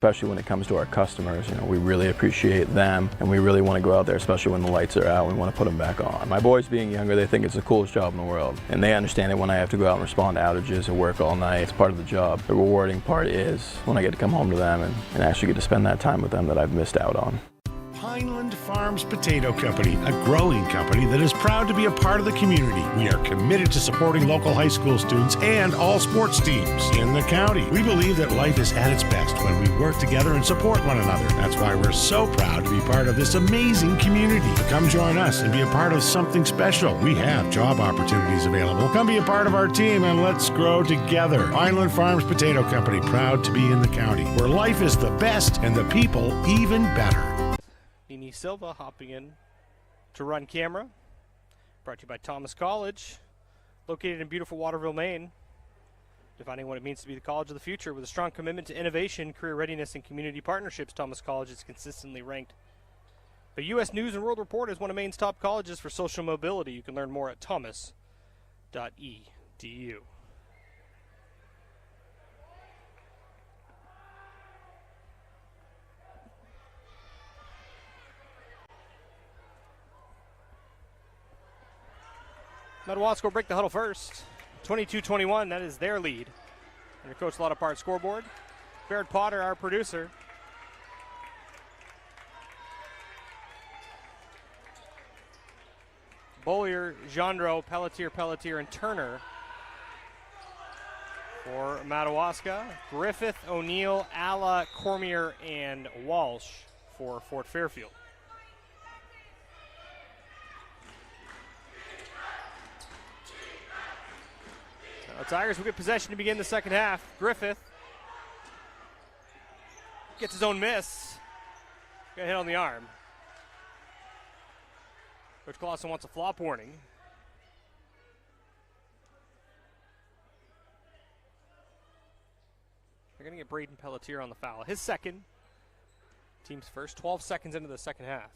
Especially when it comes to our customers, we really appreciate them, and we really want to go out there, especially when the lights are out. We want to put them back on. My boys being younger, they think it's the coolest job in the world, and they understand it when I have to go out and respond to outages and work all night. It's part of the job. The rewarding part is when I get to come home to them and actually get to spend that time with them that I've missed out on. Pineland Farms Potato Company, a growing company that is proud to be a part of the community. We are committed to supporting local high school students and all sports teams in the county. We believe that life is at its best when we work together and support one another. That's why we're so proud to be part of this amazing community. So come join us and be a part of something special. We have job opportunities available. Come be a part of our team and let's grow together. Pineland Farms Potato Company, proud to be in the county, where life is the best and the people even better. Nini Silva hopping in to run camera. Brought to you by Thomas College, located in beautiful Waterville, Maine. Defining what it means to be the college of the future with a strong commitment to innovation, career readiness, and community partnerships, Thomas College is consistently ranked. The U.S. News and World Report is one of Maine's top colleges for social mobility. You can learn more at thomas.edu. Madawaska will break the huddle first. 22-21, that is their lead. And your Coach Lottapart scoreboard. Barrett Potter, our producer. Bollier, Gendreau, Pelletier, and Turner for Madawaska. Griffith, O'Neill, Alla, Cormier, and Walsh for Fort Fairfield. Tigers will get possession to begin the second half. Griffith gets his own miss. Got hit on the arm. Coach Clausen wants a flop warning. They're going to get Braden Pelletier on the foul. His second. Team's first. 12 seconds into the second half.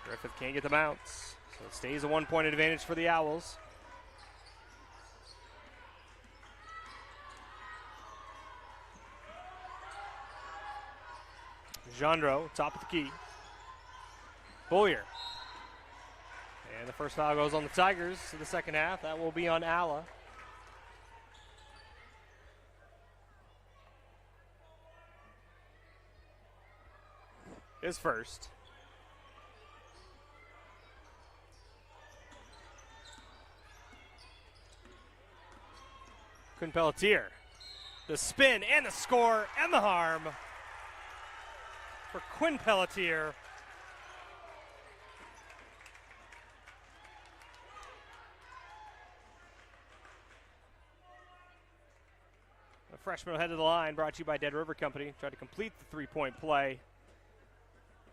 Griffith can't get the bounce, so it stays a one-point advantage for the Owls. Gendreau, top of the key. Bollier. And the first foul goes on the Tigers in the second half. That will be on Alla. His first. Quinn Pelletier, the spin and the score and the harm for Quinn Pelletier. The freshman will head to the line, brought to you by Dead River Company. Try to complete the three-point play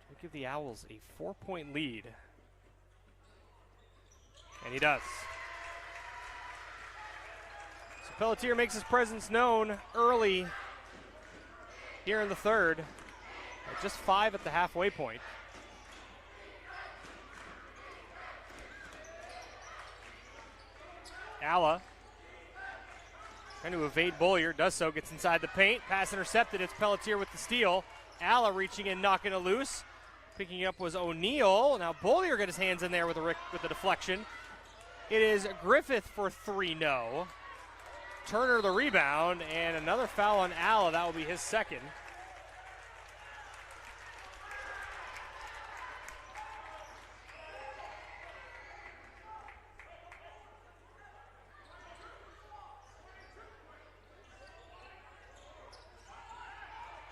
to give the Owls a 4-point lead. And he does. Pelletier makes his presence known early here in the third. Just 5 at the halfway point. Alla trying to evade Bollier, does so, gets inside the paint. Pass intercepted, it's Pelletier with the steal. Alla reaching in, knocking it loose. Picking it up was O'Neill. Now Bollier got his hands in there with the deflection. It is Griffith for 3, no. Turner the rebound, and another foul on Alla. That will be his second.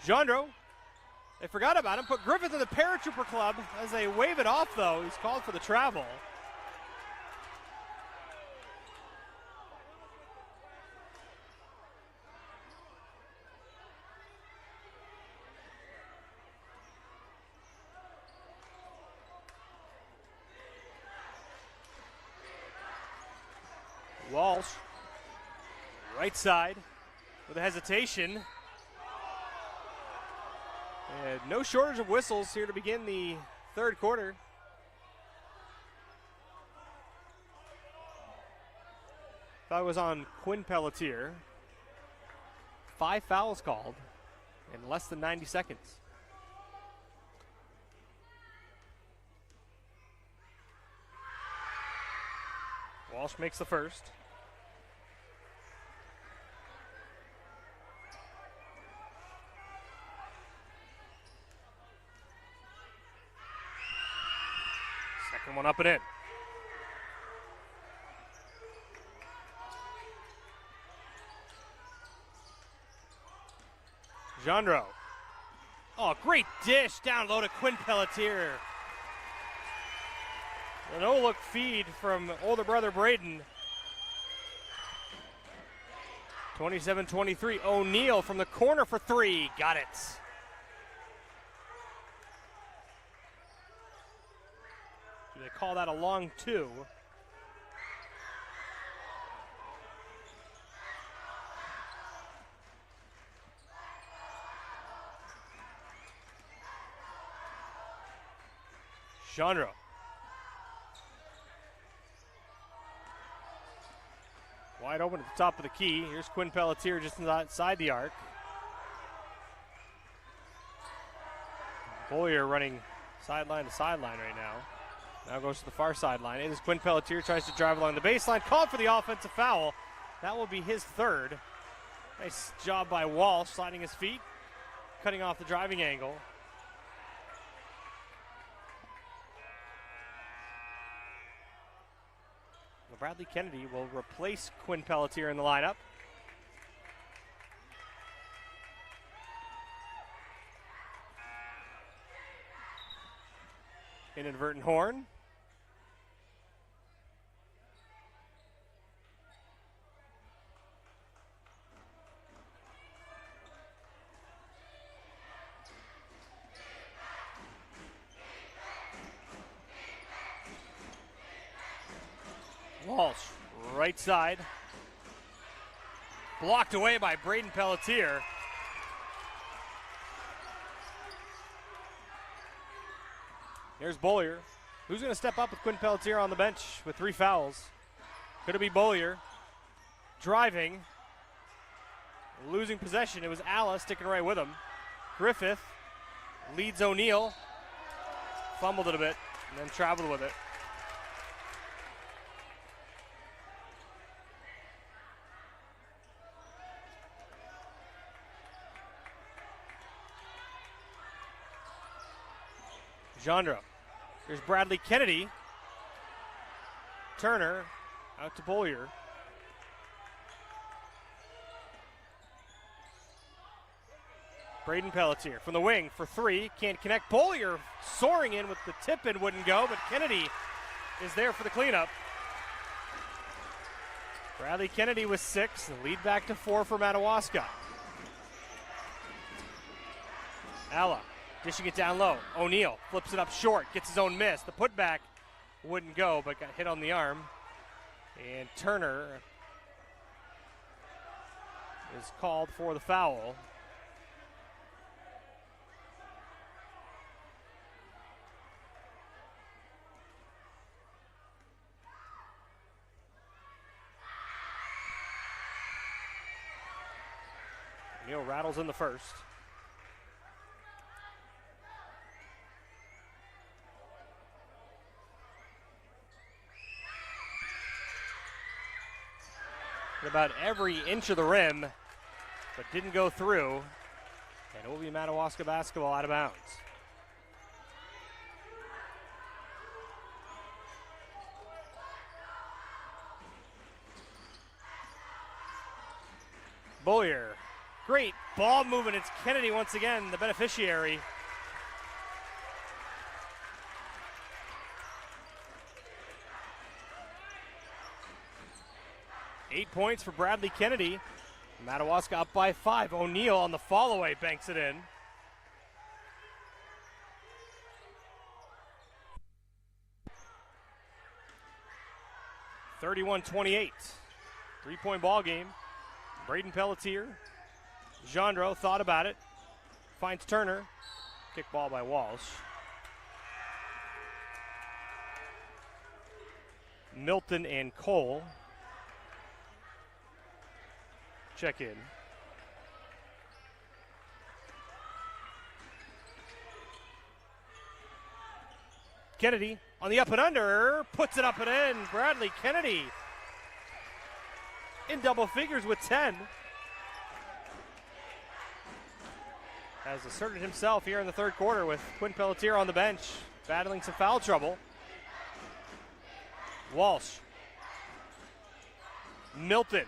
Gendreau, they forgot about him, put Griffith in the Paratrooper Club as they wave it off, though. He's called for the travel. Walsh, right side. with a hesitation. And no shortage of whistles here to begin the third quarter. That was on Quinn Pelletier. 5 fouls called in less than 90 seconds. Walsh makes the first. Second one up and in. Gendro. Oh, great dish down low to Quinn Pelletier. An no-look feed from older brother Braden. 27-23. O'Neal from the corner for three. Got it. Do they call that a long two? Gendro. Wide open at the top of the key. Here's Quinn Pelletier just inside the arc. Boyer running sideline to sideline right now. Now goes to the far sideline. It is Quinn Pelletier, tries to drive along the baseline. Called for the offensive foul. That will be his third. Nice job by Walsh, sliding his feet, cutting off the driving angle. Bradley Kennedy will replace Quinn Pelletier in the lineup. Inadvertent horn. Walsh, right side. Blocked away by Braden Pelletier. Here's Bollier. Who's going to step up with Quinn Pelletier on the bench with 3 fouls? Could it be Bollier? Driving. Losing possession. It was Alla sticking right with him. Griffith leads O'Neal. Fumbled it a bit and then traveled with it. Gendro. Here's Bradley Kennedy. Turner out to Bollier. Braden Pelletier from the wing for 3. Can't connect. Bollier soaring in with the tip and wouldn't go, but Kennedy is there for the cleanup. Bradley Kennedy with 6. The lead back to 4 for Madawaska. Alla. Dishing it down low. O'Neal flips it up short, gets his own miss. The putback wouldn't go, but got hit on the arm. And Turner is called for the foul. O'Neal rattles in the first. About every inch of the rim, but didn't go through. And it will be Madawaska basketball out of bounds. Bollier, great ball movement. It's Kennedy once again, the beneficiary. Eight points for Bradley Kennedy. Madawaska up by 5. O'Neal on the fall-away banks it in. (31-28). 3-point ball game. Braden Pelletier Gendreau thought about it. Finds Turner. Kick ball by Walsh. Milton and Cole check in. Kennedy on the up and under, puts it up and in. Bradley Kennedy in double figures with 10. Has asserted himself here in the third quarter with Quinn Pelletier on the bench, battling some foul trouble. Walsh. Milton.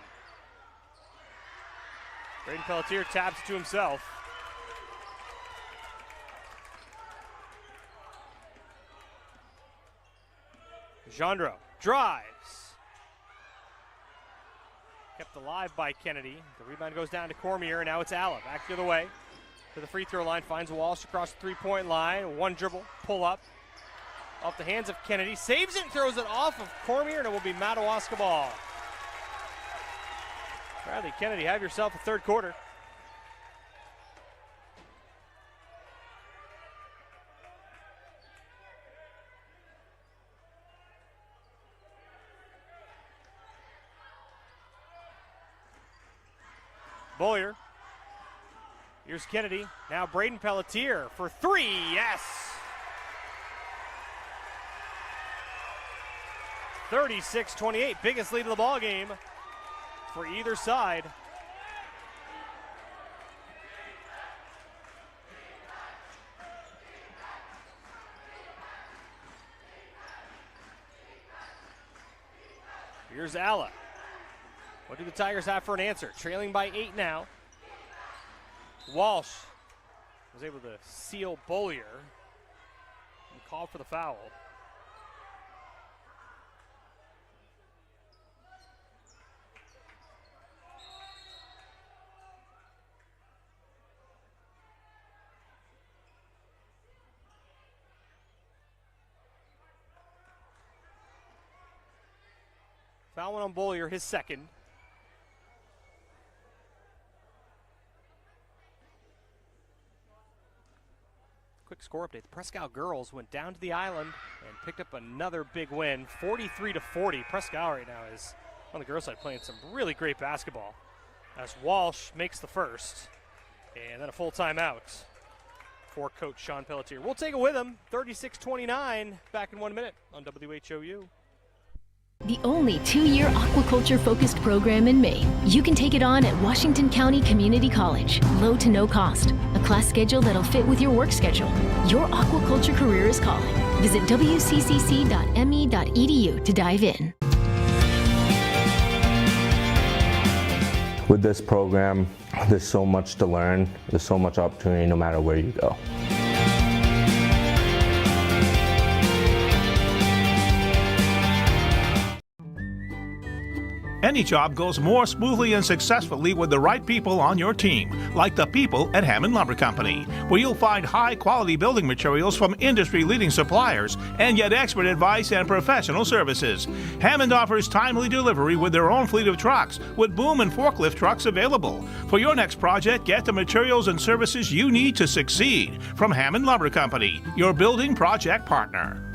Braden Pelletier taps it to himself. Gendreau drives. Kept alive by Kennedy. The rebound goes down to Cormier, and now it's Alla. Back the other way to the free throw line. Finds Walsh across the three-point line. One dribble, pull up. Off the hands of Kennedy. Saves it and throws it off of Cormier, and it will be Madawaska ball. Bradley Kennedy, have yourself a third quarter. Boyer. Here's Kennedy. Now Braden Pelletier for three. Yes! 36-28. Biggest lead of the ball game for either side. Here's Alla. What do the Tigers have for an answer? Trailing by 8 now. Walsh was able to seal Bollier and call for the foul. Foul one on Bollier, his second. Quick score update. The Presque Isle girls went down to the island and picked up another big win, 43-40. Presque Isle right now is on the girls' side playing some really great basketball. As Walsh makes the first, and then a full timeout for Coach Sean Pelletier. We'll take it with him. 36-29. Back in 1 minute on WHOU. The only 2-year aquaculture-focused program in Maine. You can take it on at Washington County Community College. Low to no cost. A class schedule that'll fit with your work schedule. Your aquaculture career is calling. Visit wccc.me.edu to dive in. With this program, there's so much to learn. There's so much opportunity no matter where you go. Any job goes more smoothly and successfully with the right people on your team, like the people at Hammond Lumber Company, where you'll find high-quality building materials from industry-leading suppliers and get expert advice and professional services. Hammond offers timely delivery with their own fleet of trucks, with boom and forklift trucks available. For your next project, get the materials and services you need to succeed from Hammond Lumber Company, your building project partner.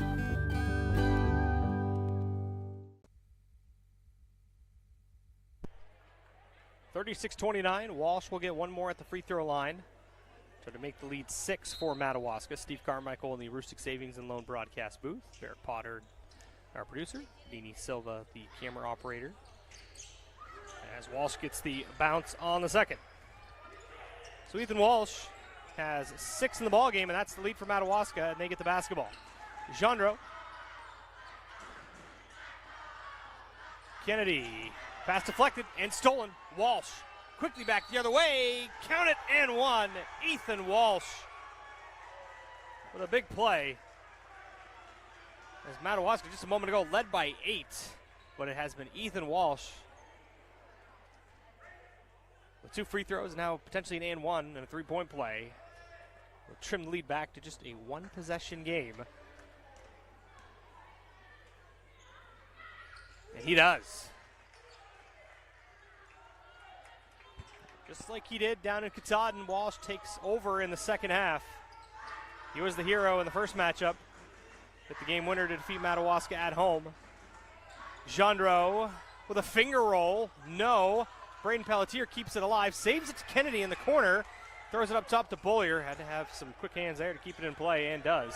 36-29. Walsh will get one more at the free throw line to make the lead 6 for Madawaska. Steve Carmichael in the Rustic Savings and Loan broadcast booth. Barrett Potter, our producer. Dini Silva, the camera operator. As Walsh gets the bounce on the second. So Ethan Walsh has 6 in the ball game, and that's the lead for Madawaska, and they get the basketball. Gendreau. Kennedy. Pass deflected and stolen. Walsh quickly back the other way. Count it and one. Ethan Walsh with a big play. As Madawaska just a moment ago led by 8, but it has been Ethan Walsh with 2 free throws, now potentially an and one and a 3-point play. We'll trim the lead back to just a 1-possession game. And he does. Just like he did down in Katahdin, Walsh takes over in the second half. He was the hero in the first matchup. Hit the game winner to defeat Madawaska at home. Gendreau with a finger roll. No. Braden Pelletier keeps it alive. Saves it to Kennedy in the corner. Throws it up top to Bollier. Had to have some quick hands there to keep it in play, and does.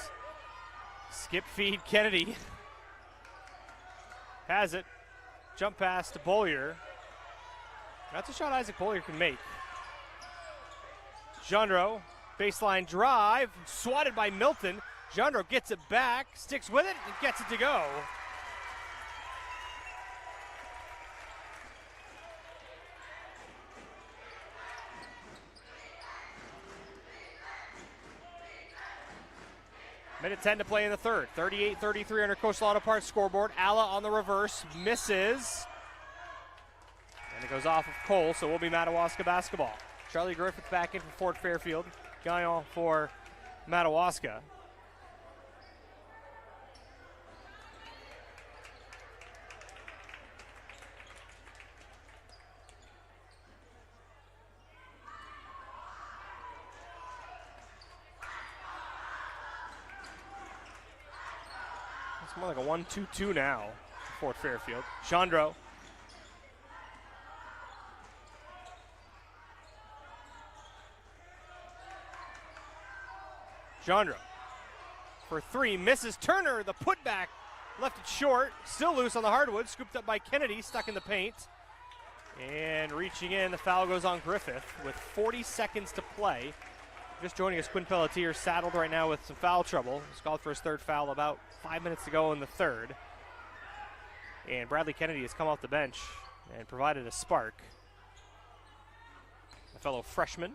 Skip feed Kennedy. Has it. Jump pass to Bollier. That's a shot Isaac Bollier can make. Gendreau, baseline drive, swatted by Milton. Gendreau gets it back, sticks with it, and gets it to go. Minute 10 to play in the third. 38-33 under Coastal Auto Parts scoreboard. Alla on the reverse, misses. And it goes off of Cole, so we'll be Madawaska basketball. Charlie Griffith back in for Fort Fairfield. Gaillon for Madawaska. It's more like a 1-2-2 now for Fort Fairfield. Gendreau. Gendreau for three, misses. Turner, the putback, left it short. Still loose on the hardwood, scooped up by Kennedy, stuck in the paint. And reaching in, the foul goes on Griffith with 40 seconds to play. Just joining us, Quinn Pelletier, saddled right now with some foul trouble. He's called for his third foul about 5 minutes to go in the third. And Bradley Kennedy has come off the bench and provided a spark. A fellow freshman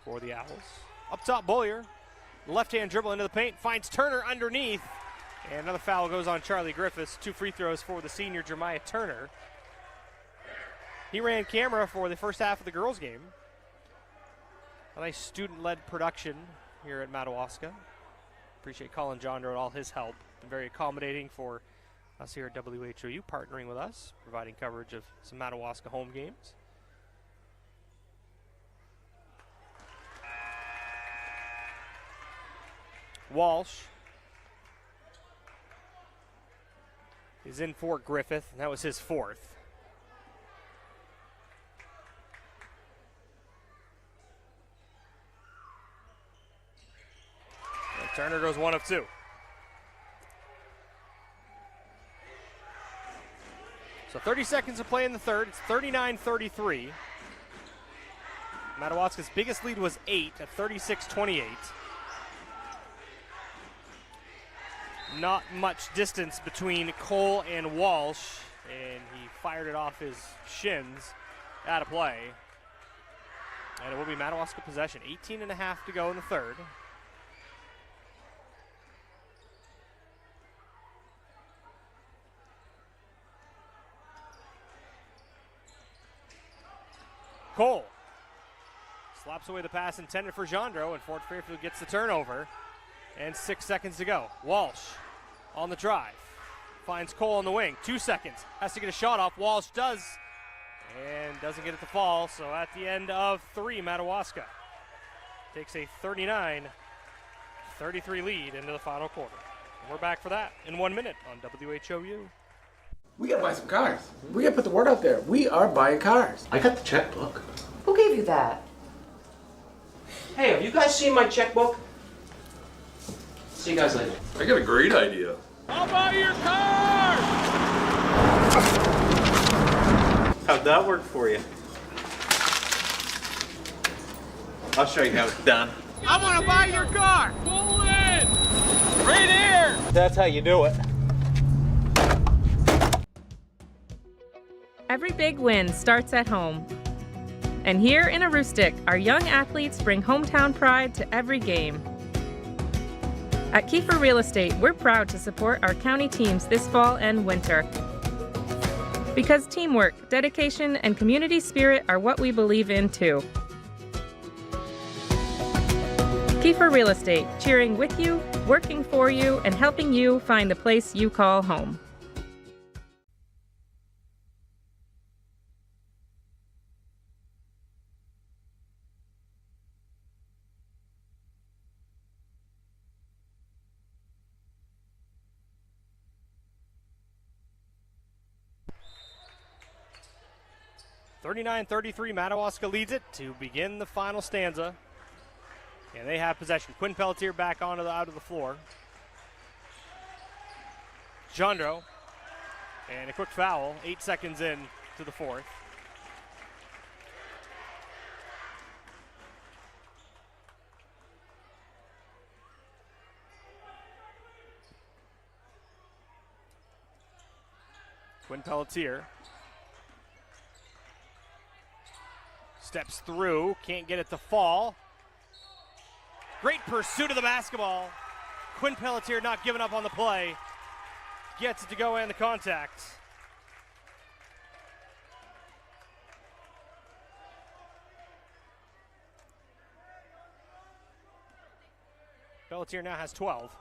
for the Owls. Up top, Bollier. Left-hand dribble into the paint, finds Turner underneath. And another foul goes on Charlie Griffiths. 2 free throws for the senior, Jeremiah Turner. He ran camera for the first half of the girls' game. A nice student-led production here at Madawaska. Appreciate Colin Gendreau and all his help. Been very accommodating for us here at WHOU, partnering with us, providing coverage of some Madawaska home games. Walsh is in for Griffith, and that was his fourth. And Turner goes 1 of 2. So 30 seconds to play in the third. It's 39-33. Madawaska's biggest lead was 8 at 36-28. Not much distance between Cole and Walsh, and he fired it off his shins out of play. And it will be Madawaska possession. 18.5 to go in the third. Cole slaps away the pass intended for Gendreau, and Fort Fairfield gets the turnover. And 6 seconds to go. Walsh on the drive. Finds Cole on the wing. 2 seconds. Has to get a shot off. Walsh does. And doesn't get it to fall. So at the end of 3, Madawaska takes a 39-33 lead into the final quarter. And we're back for that in 1 minute on WHOU. We gotta buy some cars. We gotta put the word out there. We are buying cars. I got the checkbook. Who gave you that? Hey, have you guys seen my checkbook? See you guys later. I got a great idea. I'll buy your car! How'd that work for you? I'll show you how it's done. I want to buy your car! Pull in! Right here! That's how you do it. Every big win starts at home. And here in Aroostook, our young athletes bring hometown pride to every game. At Kiefer Real Estate, we're proud to support our county teams this fall and winter. Because teamwork, dedication, and community spirit are what we believe in too. Kiefer Real Estate, cheering with you, working for you, and helping you find the place you call home. 39-33, Madawaska leads it to begin the final stanza. And they have possession. Quinn Pelletier back out of the floor. Jandro. And a quick foul, 8 seconds in to the fourth. Quinn Pelletier steps through, can't get it to fall. Great pursuit of the basketball. Quinn Pelletier not giving up on the play. Gets it to go and the contact. Pelletier now has 12.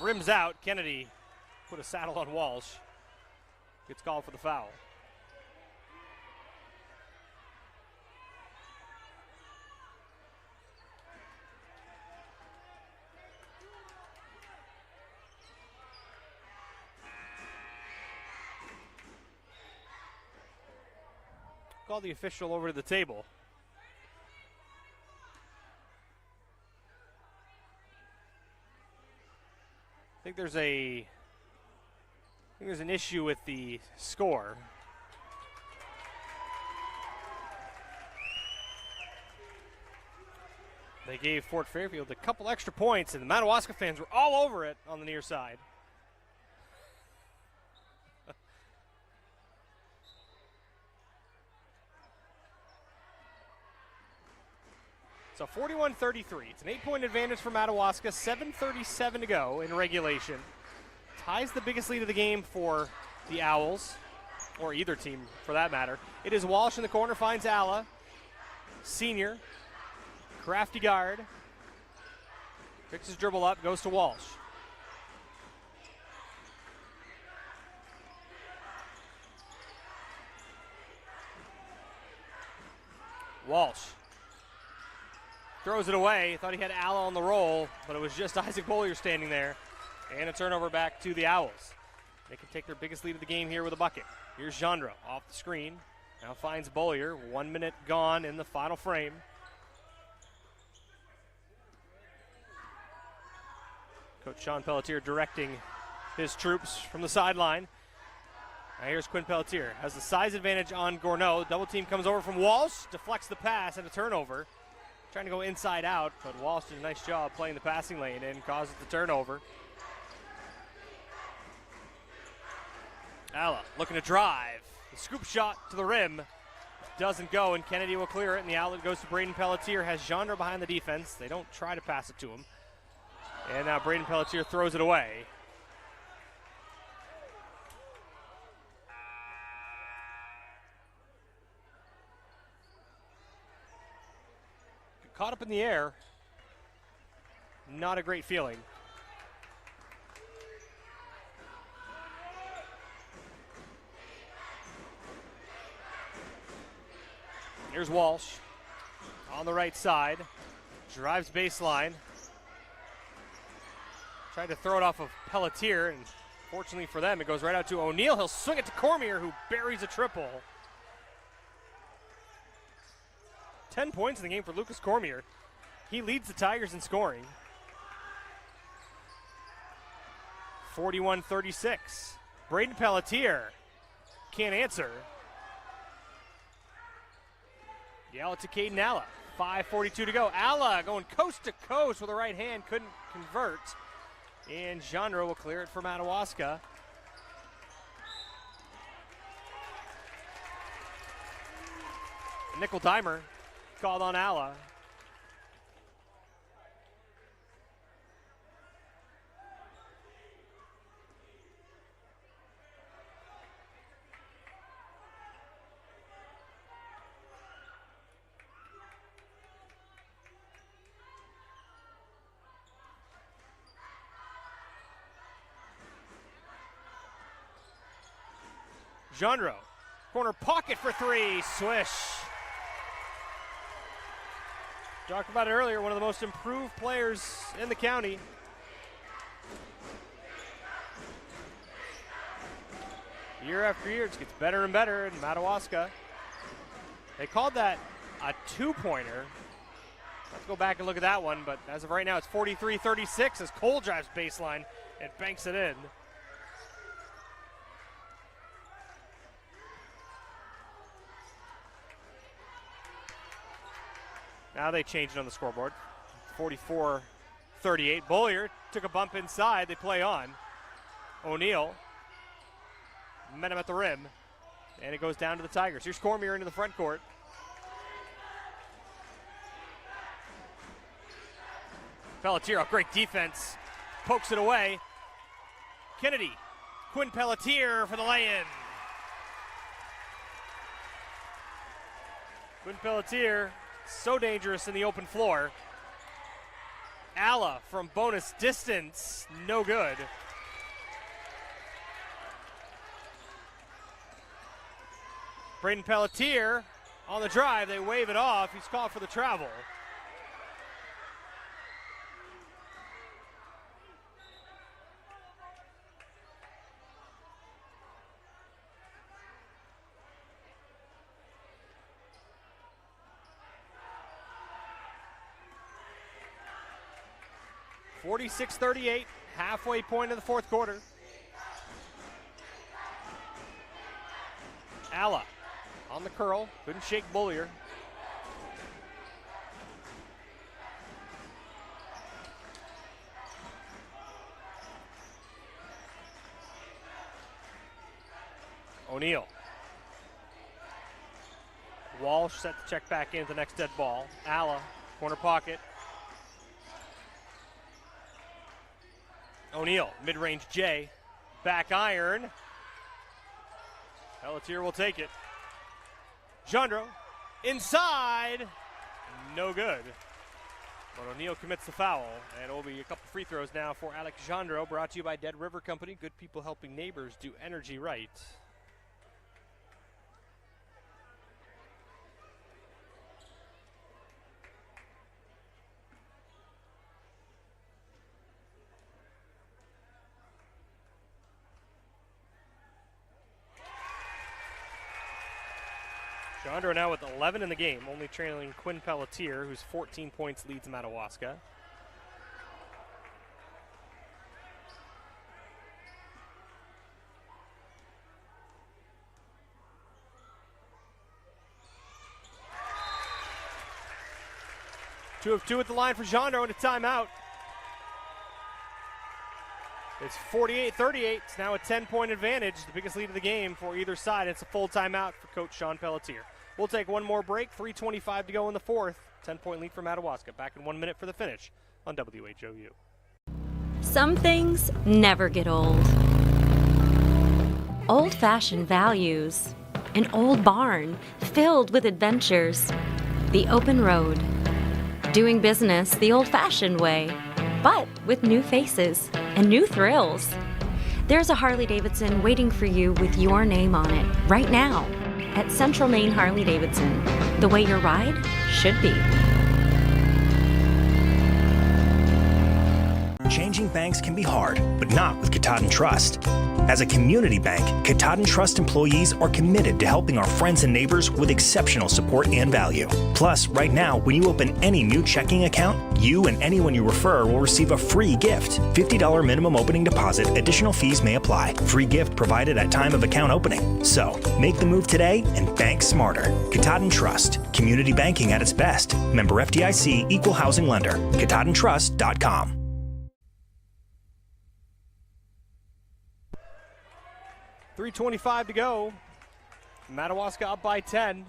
Rims out. Kennedy put a saddle on Walsh. Gets called for the foul. Call the official over to the table. I think there's an issue with the score. They gave Fort Fairfield a couple extra points, and the Madawaska fans were all over it on the near side. So 41-33. It's an 8-point advantage for Madawaska. 7:37 to go in regulation. Ties the biggest lead of the game for the Owls, or either team for that matter. It is Walsh in the corner, finds Alla. Senior. Crafty guard. Picks his dribble up, goes to Walsh. Walsh throws it away. Thought he had Alla on the roll, but it was just Isaac Bollier standing there. And a turnover back to the Owls. They can take their biggest lead of the game here with a bucket. Here's Jandro off the screen. Now finds Bollier. 1 minute gone in the final frame. Coach Sean Pelletier directing his troops from the sideline. Now here's Quinn Pelletier. Has the size advantage on Gourneau. Double team comes over from Walsh. Deflects the pass and a turnover. Trying to go inside out, but Walsh did a nice job playing the passing lane and causes the turnover. Alla looking to drive. The scoop shot to the rim doesn't go, and Kennedy will clear it, and the outlet goes to Braden Pelletier. Has Jandro behind the defense. They don't try to pass it to him. And now Braden Pelletier throws it away. Caught up in the air. Not a great feeling. Here's Walsh on the right side. Drives baseline. Tried to throw it off of Pelletier, and fortunately for them, it goes right out to O'Neal. He'll swing it to Cormier, who buries a triple. 10 points in the game for Lucas Cormier. He leads the Tigers in scoring. 41-36. Braden Pelletier can't answer. The outlet to Caden Alla. 5:42 to go. Alla going coast to coast with a right hand. Couldn't convert. And Jandro will clear it for Madawaska. Nickel dimer called on Alla. Jandro, corner pocket for three, swish. Talked about it earlier, one of the most improved players in the county. Year after year, it just gets better and better in Madawaska. They called that a two-pointer. Let's go back and look at that one, but as of right now, it's 43-36 as Cole drives baseline and banks it in. Now they changed it on the scoreboard. 44-38. Bollier took a bump inside. They play on. O'Neal met him at the rim, and it goes down to the Tigers. Here's Cormier into the front court. Pelletier, great defense, pokes it away. Kennedy, Quinn Pelletier for the lay-in. Quinn Pelletier, so dangerous in the open floor. Alla from bonus distance, no good. Braden Pelletier on the drive, they wave it off. He's called for the travel. (46-38), halfway point of the fourth quarter. Alla on the curl, couldn't shake Bollier. O'Neal. Walsh set to check back into the next dead ball. Alla, corner pocket. O'Neal, mid-range J, back iron. Pelletier will take it. Gendro, inside, no good. But O'Neal commits the foul, and it will be a couple free throws now for Alex Gendro, brought to you by Dead River Company. Good people helping neighbors do energy right. Gendro now with 11 in the game, only trailing Quinn Pelletier, who's 14 points leads Madawaska. Two of two at the line for Gendro and a timeout. It's 48-38. It's now a 10-point advantage, the biggest lead of the game for either side. It's a full timeout for Coach Sean Pelletier. We'll take one more break, 3:25 to go in the fourth. 10-point lead for Madawaska. Back in 1 minute for the finish on WHOU. Some things never get old. Old-fashioned values. An old barn filled with adventures. The open road. Doing business the old-fashioned way, but with new faces and new thrills. There's a Harley-Davidson waiting for you with your name on it right now at Central Maine Harley-Davidson. The way your ride should be. Changing banks can be hard, but not with Katahdin Trust. As a community bank, Katahdin Trust employees are committed to helping our friends and neighbors with exceptional support and value. Plus, right now, when you open any new checking account, you and anyone you refer will receive a free gift. $50 minimum opening deposit, additional fees may apply. Free gift provided at time of account opening. So, make the move today and bank smarter. Katahdin Trust, community banking at its best. Member FDIC, equal housing lender. KatahdinTrust.com. 3:25 to go. Madawaska up by 10.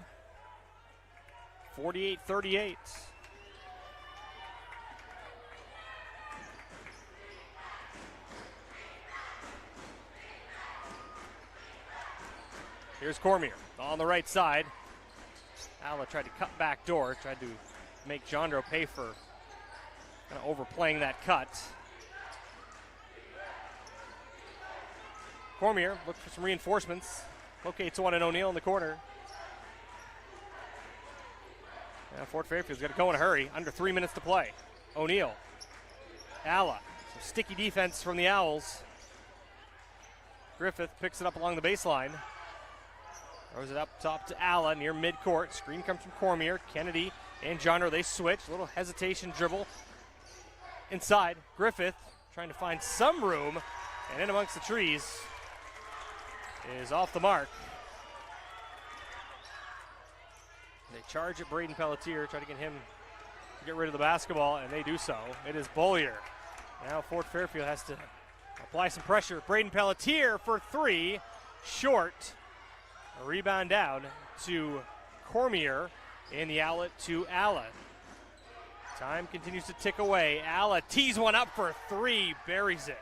48-38. Here's Cormier on the right side. Alla tried to cut back door, tried to make Gendro pay for kind of overplaying that cut. Cormier looks for some reinforcements. Locates one in O'Neal in the corner. Yeah, Fort Fairfield's got to go in a hurry. Under 3 minutes to play. O'Neal. Alla. Some sticky defense from the Owls. Griffith picks it up along the baseline. Throws it up top to Alla near midcourt. Screen comes from Cormier. Kennedy and Genre, they switch. A little hesitation dribble inside. Griffith trying to find some room, and in amongst the trees is off the mark. They charge at Braden Pelletier, try to get him to get rid of the basketball, and they do so. It is Bollier. Now Fort Fairfield has to apply some pressure. Braden Pelletier for three, short. A rebound down to Cormier, and the outlet to Alla. Time continues to tick away. Alla tees one up for three, buries it.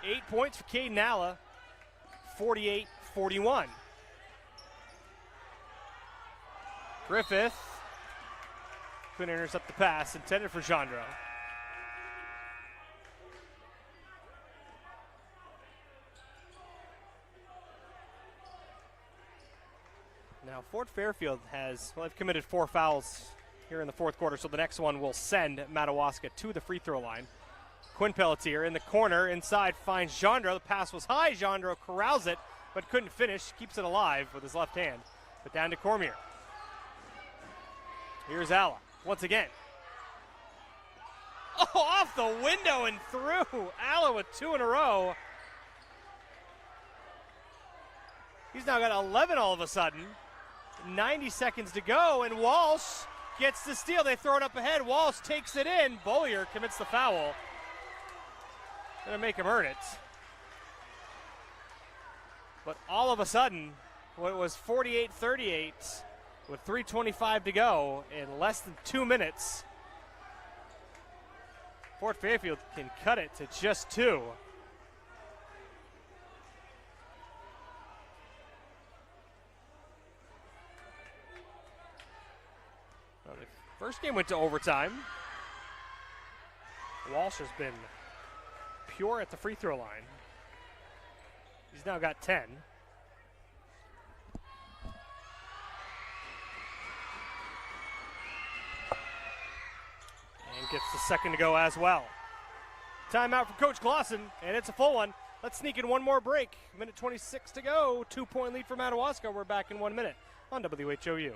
8 points for Caden Alla, 48-41. Griffith couldn't intercept the pass intended for Genre. Now Fort Fairfield they've committed 4 fouls here in the fourth quarter, so the next one will send Madawaska to the free throw line. Quinn Pelletier in the corner, inside finds Genre. The pass was high. Genre corrals it, but couldn't finish. Keeps it alive with his left hand. But down to Cormier. Here's Alla once again. Oh, off the window and through. Alla with 2 in a row. He's now got 11 all of a sudden. 90 seconds to go, and Walsh gets the steal. They throw it up ahead. Walsh takes it in. Bollier commits the foul. Gonna make him earn it. But all of a sudden, what was 48-38 with 3:25 to go in less than 2 minutes, Fort Fairfield can cut it to just 2. Well, the first game went to overtime. Walsh has been pure at the free throw line. He's now got 10. And gets the second to go as well. Timeout for Coach Clausen, and it's a full one. Let's sneak in one more break. Minute 26 to go. 2-point lead for Madawaska. We're back in 1 minute on WHOU.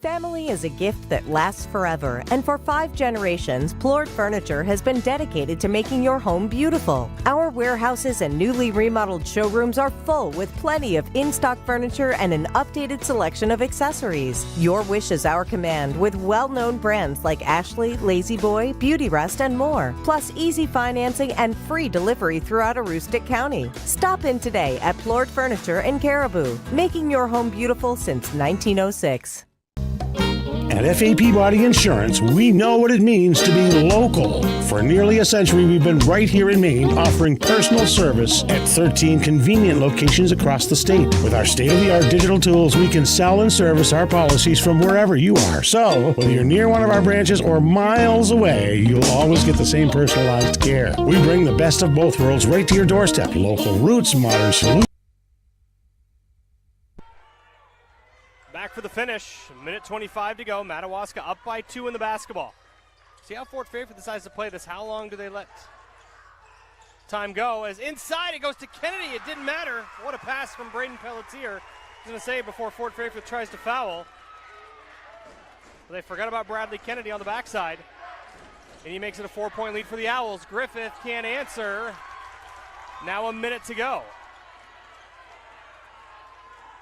Family is a gift that lasts forever, and for 5 generations, Plord Furniture has been dedicated to making your home beautiful. Our warehouses and newly remodeled showrooms are full with plenty of in-stock furniture and an updated selection of accessories. Your wish is our command with well-known brands like Ashley, Lazy Boy, Beauty Rest, and more. Plus easy financing and free delivery throughout Aroostook County. Stop in today at Plord Furniture in Caribou, making your home beautiful since 1906. At FAP Body Insurance, we know what it means to be local. For nearly a century, we've been right here in Maine, offering personal service at 13 convenient locations across the state. With our state-of-the-art digital tools, we can sell and service our policies from wherever you are. So, whether you're near one of our branches or miles away, you'll always get the same personalized care. We bring the best of both worlds right to your doorstep. Local roots, modern solutions. Back for the finish. Minute 25 to go. Madawaska up by 2 in the basketball. See how Fort Fairfield decides to play this. How long do they let time go? As inside it goes to Kennedy. It didn't matter. What a pass from Braden Pelletier. I was going to say before Fort Fairfield tries to foul. But they forgot about Bradley Kennedy on the backside. And he makes it a 4-point lead for the Owls. Griffith can't answer. Now a minute to go.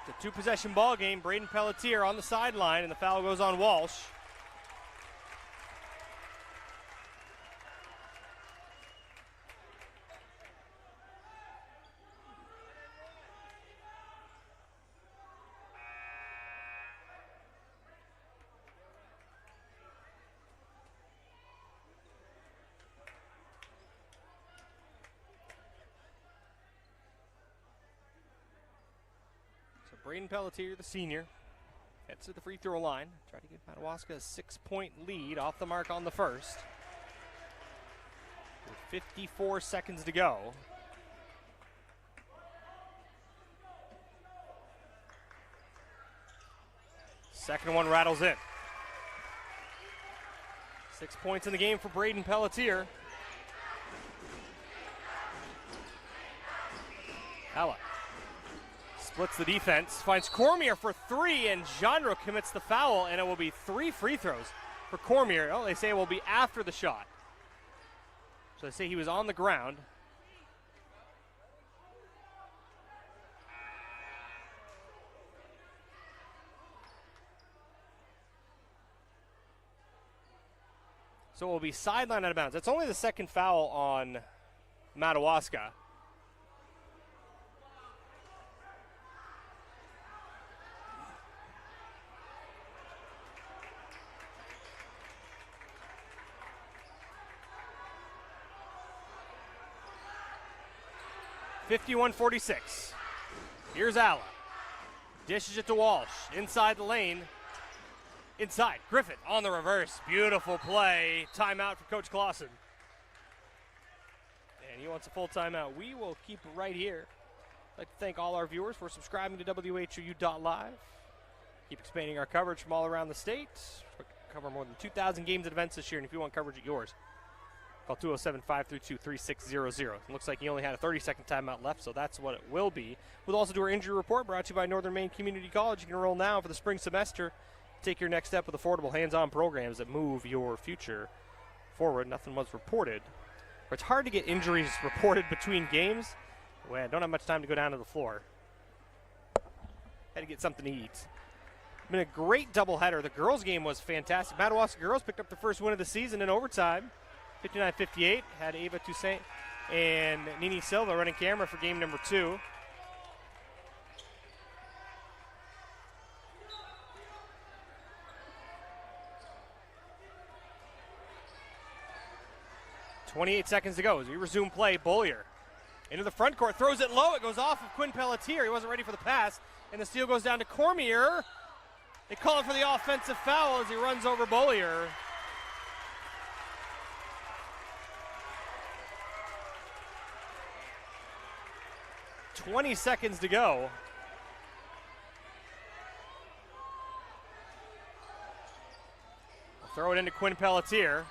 It's a 2-possession ball game. Braden Pelletier on the sideline, and the foul goes on Walsh. Braden Pelletier, the senior, heads to the free throw line. Try to give Madawaska a 6-point lead off the mark on the first. With 54 seconds to go. Second one rattles in. 6 points in the game for Braden Pelletier. Alla splits the defense, finds Cormier for three, and Gendro commits the foul, and it will be 3 free throws for Cormier. Oh, they say it will be after the shot. So they say he was on the ground. So it will be sideline out of bounds. That's only the second foul on Madawaska. (51-46). Here's Alla. Dishes it to Walsh. Inside the lane. Inside. Griffith on the reverse. Beautiful play. Timeout for Coach Clausen. And he wants a full timeout. We will keep it right here. I'd like to thank all our viewers for subscribing to WHOU.live. Keep expanding our coverage from all around the state. We cover more than 2,000 games and events this year, and if you want coverage at yours, call 207-532-3600. It looks like he only had a 30-second timeout left, so that's what it will be. We'll also do our injury report brought to you by Northern Maine Community College. You can enroll now for the spring semester. Take your next step with affordable hands-on programs that move your future forward. Nothing was reported. But it's hard to get injuries reported between games. Well, I don't have much time to go down to the floor. Had to get something to eat. Been a great doubleheader. The girls' game was fantastic. Madawaska girls picked up the first win of the season in overtime. 59-58, had Ava Toussaint and Nini Silva running camera for game number 2. .28 seconds to go as we resume play. Bollier into the front court, throws it low. It goes off of Quinn Pelletier. He wasn't ready for the pass, and the steal goes down to Cormier. They call it for the offensive foul as he runs over Bollier. .20 seconds to go. I'll throw it into Quinn Pelletier.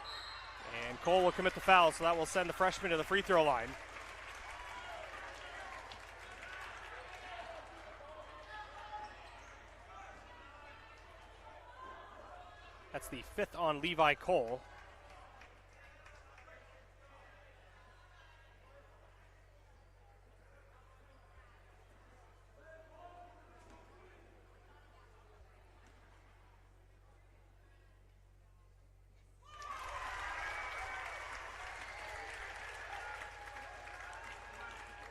And Cole will commit the foul, so that will send the freshman to the free throw line. That's the 5th on Levi Cole.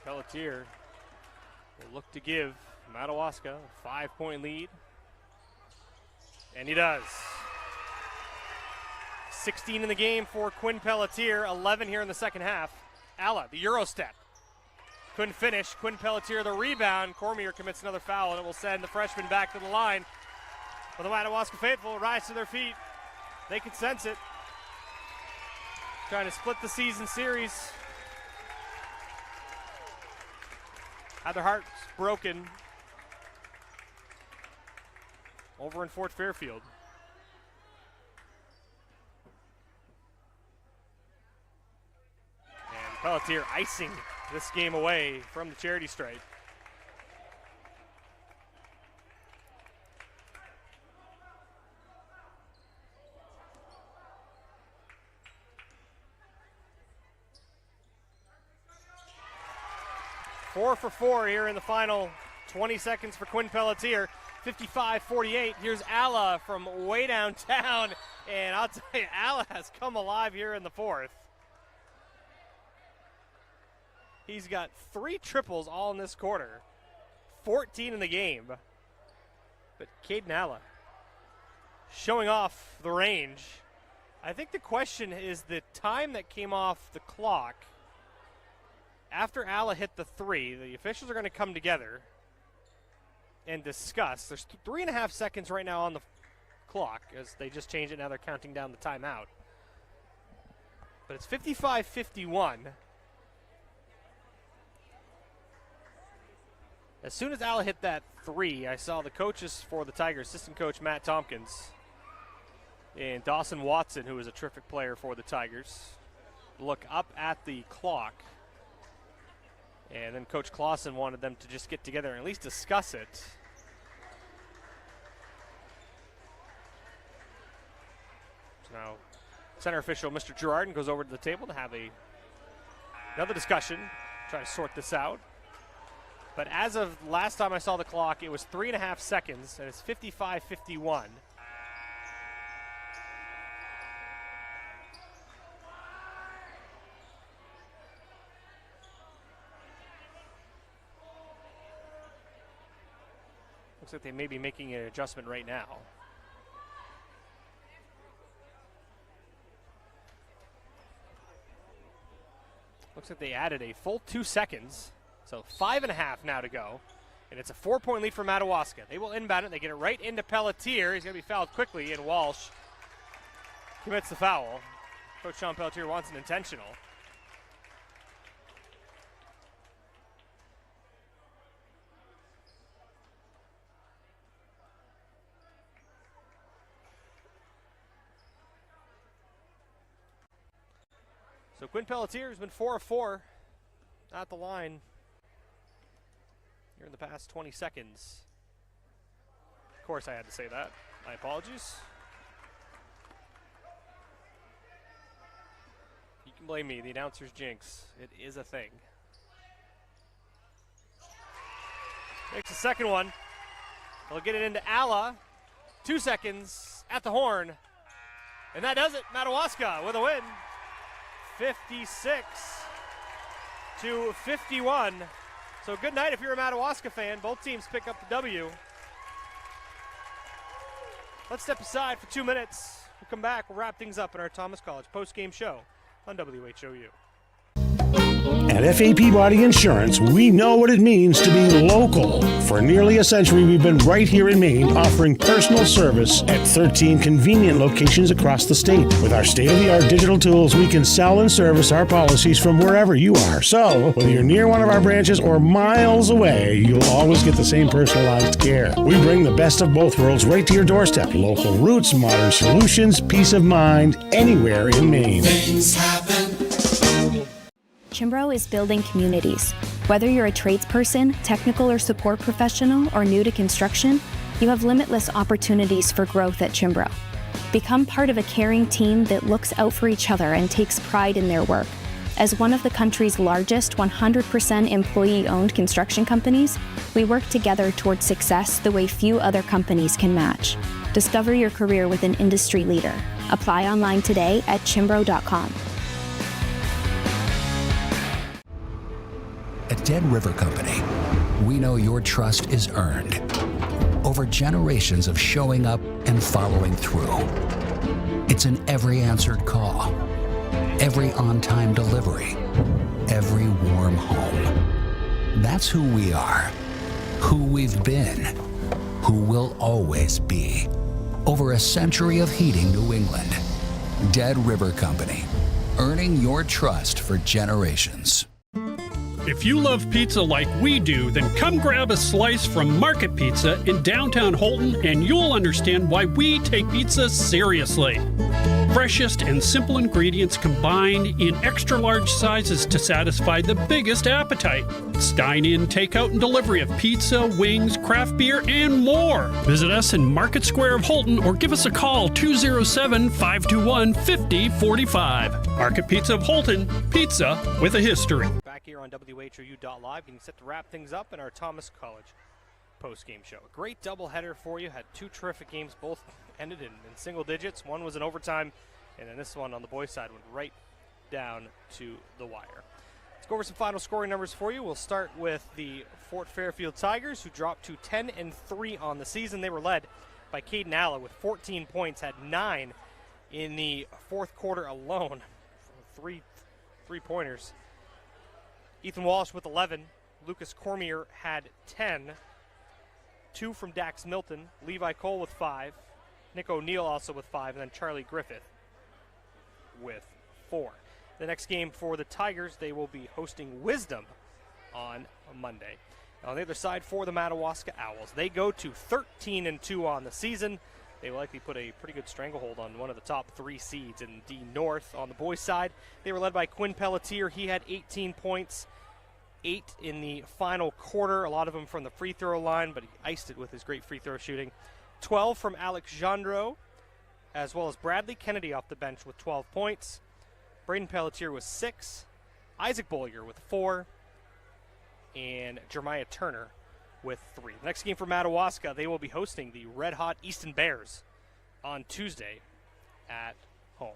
Pelletier will look to give Madawaska a 5-point lead. And he does. 16 in the game for Quinn Pelletier, 11 here in the second half. Alla, the Euro step. Couldn't finish. Quinn Pelletier the rebound. Cormier commits another foul, and it will send the freshman back to the line. But the Madawaska faithful rise to their feet. They can sense it. Trying to split the season series. Had their hearts broken over in Fort Fairfield. And Pelletier icing this game away from the charity stripe. Four for 4 here in the final 20 seconds for Quinn Pelletier. 55-48. Here's Alla from way downtown. And I'll tell you, Alla has come alive here in the fourth. He's got 3 triples all in this quarter. 14 in the game. But Caden Alla showing off the range. I think the question is the time that came off the clock. After Alla hit the 3, the officials are going to come together and discuss. There's 3.5 seconds right now on the clock as they just changed it. Now they're counting down the timeout. But it's 55-51. As soon as Alla hit that 3, I saw the coaches for the Tigers, assistant coach Matt Tompkins and Dawson Watson, who is a terrific player for the Tigers, look up at the clock. And then Coach Clausen wanted them to just get together and at least discuss it. So now center official Mr. Girardin goes over to the table to have another discussion, try to sort this out. But as of last time I saw the clock, it was 3.5 seconds, and it's 55-51. Looks like they may be making an adjustment right now. Looks like they added a full 2 seconds. So 5.5 now to go. And it's a 4-point lead for Madawaska. They will inbound it. They get it right into Pelletier. He's going to be fouled quickly, and Walsh commits the foul. Coach Sean Pelletier wants an intentional. So Quinn Pelletier has been 4 of 4 at the line here in the past 20 seconds. Of course I had to say that. My apologies. You can blame me, the announcer's jinx. It is a thing. Makes the second one. They'll get it into Alla. 2 seconds at the horn. And that does it. Madawaska with a win. 56-51. So good night if you're a Madawaska fan. Both teams pick up the W. Let's step aside for 2 minutes. We'll come back. We'll wrap things up in our Thomas College post-game show on WHOU. At FAP Body Insurance, we know what it means to be local. For nearly a century, we've been right here in Maine, offering personal service at 13 convenient locations across the state. With our state-of-the-art digital tools, we can sell and service our policies from wherever you are. So, whether you're near one of our branches or miles away, you'll always get the same personalized care. We bring the best of both worlds right to your doorstep. Local roots, modern solutions, peace of mind, anywhere in Maine. Things happen. Chimbro is building communities. Whether you're a tradesperson, technical or support professional, or new to construction, you have limitless opportunities for growth at Chimbro. Become part of a caring team that looks out for each other and takes pride in their work. As one of the country's largest 100% employee-owned construction companies, we work together towards success the way few other companies can match. Discover your career with an industry leader. Apply online today at chimbro.com. At Dead River Company, we know your trust is earned over generations of showing up and following through. It's in every answered call, every on-time delivery, every warm home. That's who we are, who we've been, who we'll always be. Over a century of heating New England. Dead River Company, earning your trust for generations. If you love pizza like we do, then come grab a slice from Market Pizza in downtown Holton and you'll understand why we take pizza seriously. Freshest and simple ingredients combined in extra large sizes to satisfy the biggest appetite. Dine-in, takeout, and delivery of pizza, wings, craft beer, and more. Visit us in Market Square of Holton or give us a call 207-521-5045. Market Pizza of Holton, pizza with a history. Back here on WHOU.live, getting set to wrap things up in our Thomas College post-game show. A great doubleheader for you. Had 2 terrific games, both ended in single digits. One was in overtime, and then this one on the boys' side went right down to the wire. Let's go over some final scoring numbers for you. We'll start with the Fort Fairfield Tigers, who dropped to 10-3 on the season. They were led by Caden Alla with 14 points, had 9 in the fourth quarter alone. Three-pointers. Ethan Walsh with 11. Lucas Cormier had 10. 2 from Dax Milton. Levi Cole with 5. Nick O'Neill also with 5. And then Charlie Griffith with 4. The next game for the Tigers, they will be hosting Wisdom on Monday. Now on the other side for the Madawaska Owls, they go to 13-2 on the season. They will likely put a pretty good stranglehold on one of the top 3 seeds in D North. On the boys' side, they were led by Quinn Pelletier. He had 18 points 8 in the final quarter, a lot of them from the free throw line, but he iced it with his great free throw shooting. 12 from Alex Gendreau, as well as Bradley Kennedy off the bench with 12 points. Braden Pelletier with 6. Isaac Bolliger with 4. And Jeremiah Turner with 3. The next game for Madawaska, they will be hosting the red-hot Easton Bears on Tuesday at home.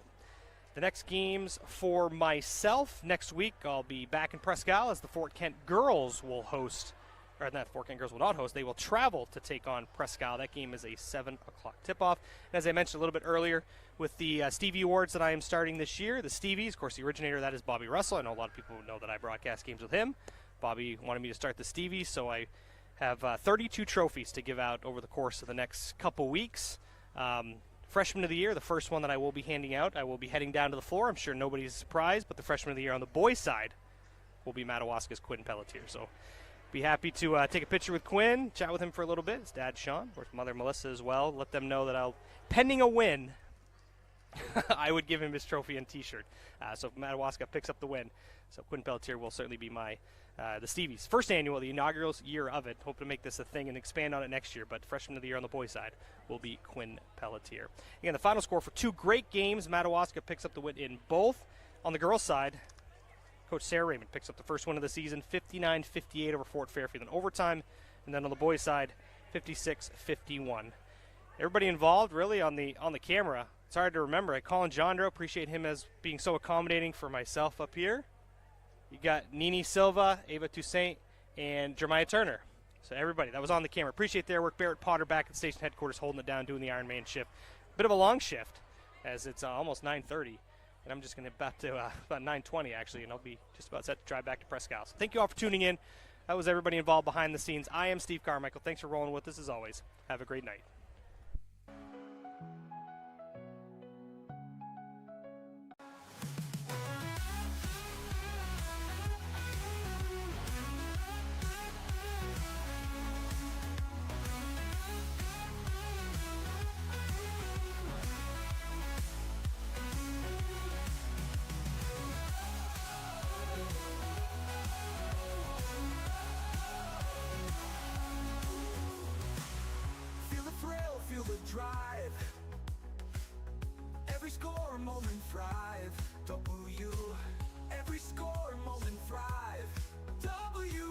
The next games for myself, next week I'll be back in Presque Isle as the Fort Kent girls will host, or not, Fort Kent girls will not host, they will travel to take on Presque Isle. That game is a 7 o'clock tip-off. And as I mentioned a little bit earlier, with the Stevie Awards that I am starting this year, the Stevies, of course the originator of that is Bobby Russell. I know a lot of people know that I broadcast games with him. Bobby wanted me to start the Stevies, so I have 32 trophies to give out over the course of the next couple weeks. Freshman of the Year, the first one that I will be handing out. I will be heading down to the floor. I'm sure nobody's surprised, but the Freshman of the Year on the boys' side will be Madawaska's Quinn Pelletier. So be happy to take a picture with Quinn, chat with him for a little bit. His dad, Sean, or his mother, Melissa, as well. Let them know that pending a win, I would give him his trophy and T-shirt. So if Madawaska picks up the win, so Quinn Pelletier will certainly be the Stevies' first annual, the inaugural year of it. Hope to make this a thing and expand on it next year, but Freshman of the Year on the boys' side will be Quinn Pelletier. Again, the final score for 2 great games. Madawaska picks up the win in both. On the girls' side, Coach Sarah Raymond picks up the first win of the season, 59-58 over Fort Fairfield in overtime, and then on the boys' side, 56-51. Everybody involved, really, on the camera. It's hard to remember. Colin Gendreau, appreciate him as being so accommodating for myself up here. You got Nini Silva, Ava Toussaint, and Jeremiah Turner. So everybody that was on the camera. Appreciate their work. Barrett Potter back at station headquarters holding it down, doing the Iron Man shift. Bit of a long shift as it's almost 9:30. And I'm just going to about 9:20 actually, and I'll be just about set to drive back to Presque Isle. So thank you all for tuning in. That was everybody involved behind the scenes. I am Steve Carmichael. Thanks for rolling with us as always. Have a great night. Feel the drive. Every score, moment, thrive. Every score, moment, thrive. WHOU.live.